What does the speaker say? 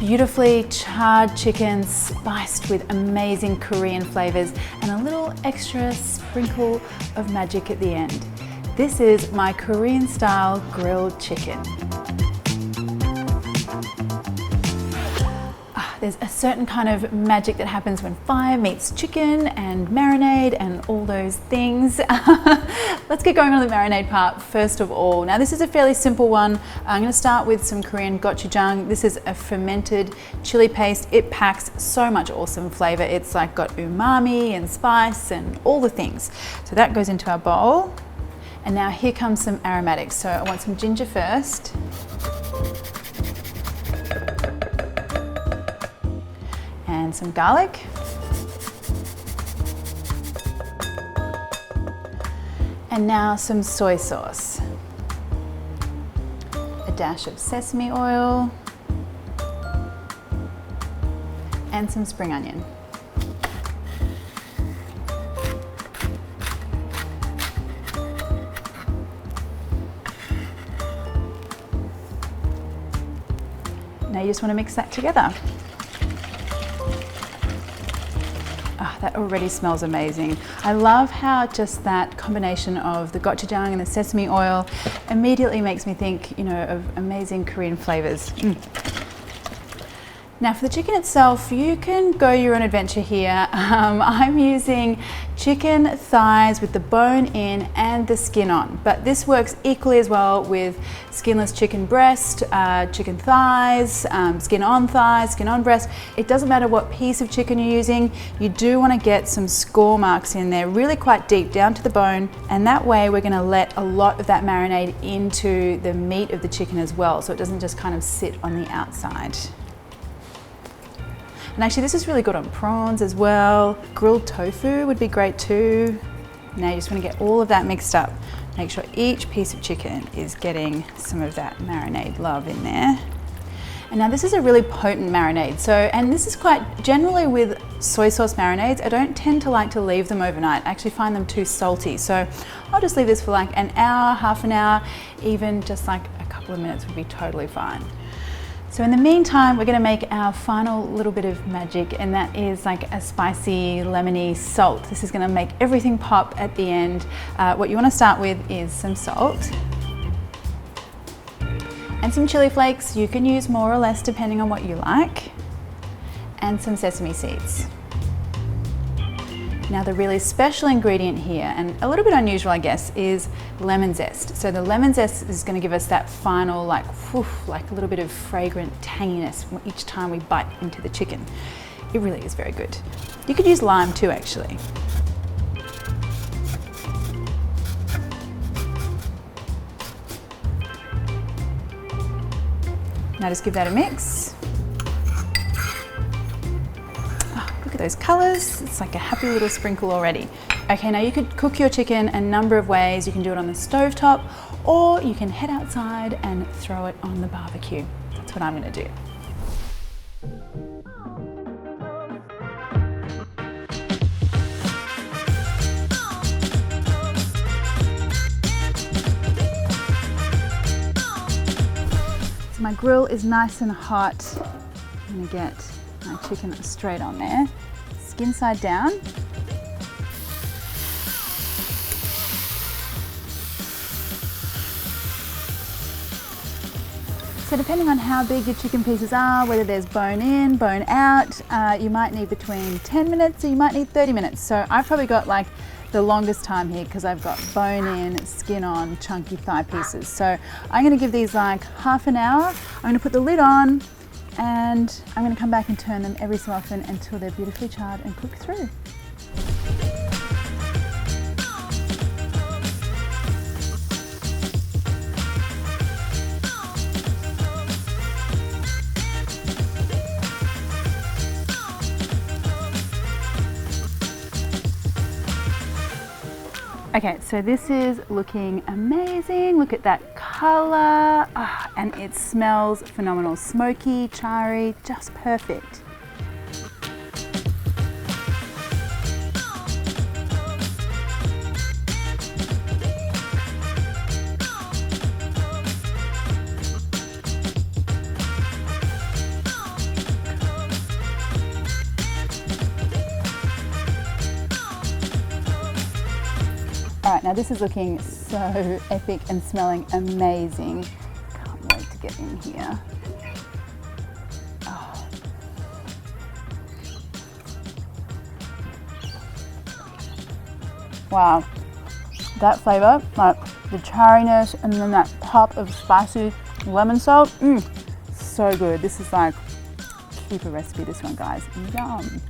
beautifully charred chicken spiced with amazing Korean flavors and a little extra sprinkle of magic at the end. This is my Korean style grilled chicken. There's a certain kind of magic that happens when fire meets chicken and marinade and all those things. Let's get going on the marinade part first of all. Now this is a fairly simple one. I'm going to start with some Korean gochujang. This is a fermented chili paste. It packs so much awesome flavor. It's like got umami and spice and all the things. So that goes into our bowl. And now here comes some aromatics. So I want some ginger first. And some garlic. And now some soy sauce. A dash of sesame oil. And some spring onion. Now you just want to mix that together. That already smells amazing. I love how just that combination of the gochujang and the sesame oil immediately makes me think, of amazing Korean flavors. Now for the chicken itself, you can go your own adventure here. I'm using chicken thighs with the bone in and the skin on, but this works equally as well with skinless chicken breast, chicken thighs, skin on thighs, skin on breast. It doesn't matter what piece of chicken you're using, you do want to get some score marks in there, really quite deep down to the bone, and that way we're going to let a lot of that marinade into the meat of the chicken as well, so it doesn't just kind of sit on the outside. And actually this is really good on prawns as well. Grilled tofu would be great too. Now you just want to get all of that mixed up. Make sure each piece of chicken is getting some of that marinade love in there. And now this is a really potent marinade. And this is quite generally with soy sauce marinades, I don't tend to like to leave them overnight. I actually find them too salty. So I'll just leave this for like an hour, half an hour, even just like a couple of minutes would be totally fine. So in the meantime, we're going to make our final little bit of magic, and that is like a spicy lemony salt. This is going to make everything pop at the end. What you want to start with is some salt and some chili flakes. You can use more or less depending on what you like, and some sesame seeds. Now the really special ingredient here, and a little bit unusual I guess, is lemon zest. So the lemon zest is going to give us that final like a little bit of fragrant tanginess each time we bite into the chicken. It really is very good. You could use lime too actually. Now just give that a mix. Look at those colors, it's like a happy little sprinkle already. Okay, now you could cook your chicken a number of ways. You can do it on the stovetop, or you can head outside and throw it on the barbecue. That's what I'm gonna do. So my grill is nice and hot. I'm gonna get my chicken straight on there, skin side down. So depending on how big your chicken pieces are, whether there's bone in, bone out, you might need between 10 minutes or you might need 30 minutes. So I've probably got like the longest time here because I've got bone in, skin on, chunky thigh pieces. So I'm gonna give these like half an hour. I'm gonna put the lid on, and I'm going to come back and turn them every so often until they're beautifully charred and cooked through. Okay, so this is looking amazing. Look at that color, and it smells phenomenal. Smoky, charry, just perfect. All right, now this is looking so epic and smelling amazing. Can't wait to get in here. Oh. Wow, that flavour, like the chariness and then that pop of spicy lemon salt, so good. This is like keeper recipe, this one, guys. Yum.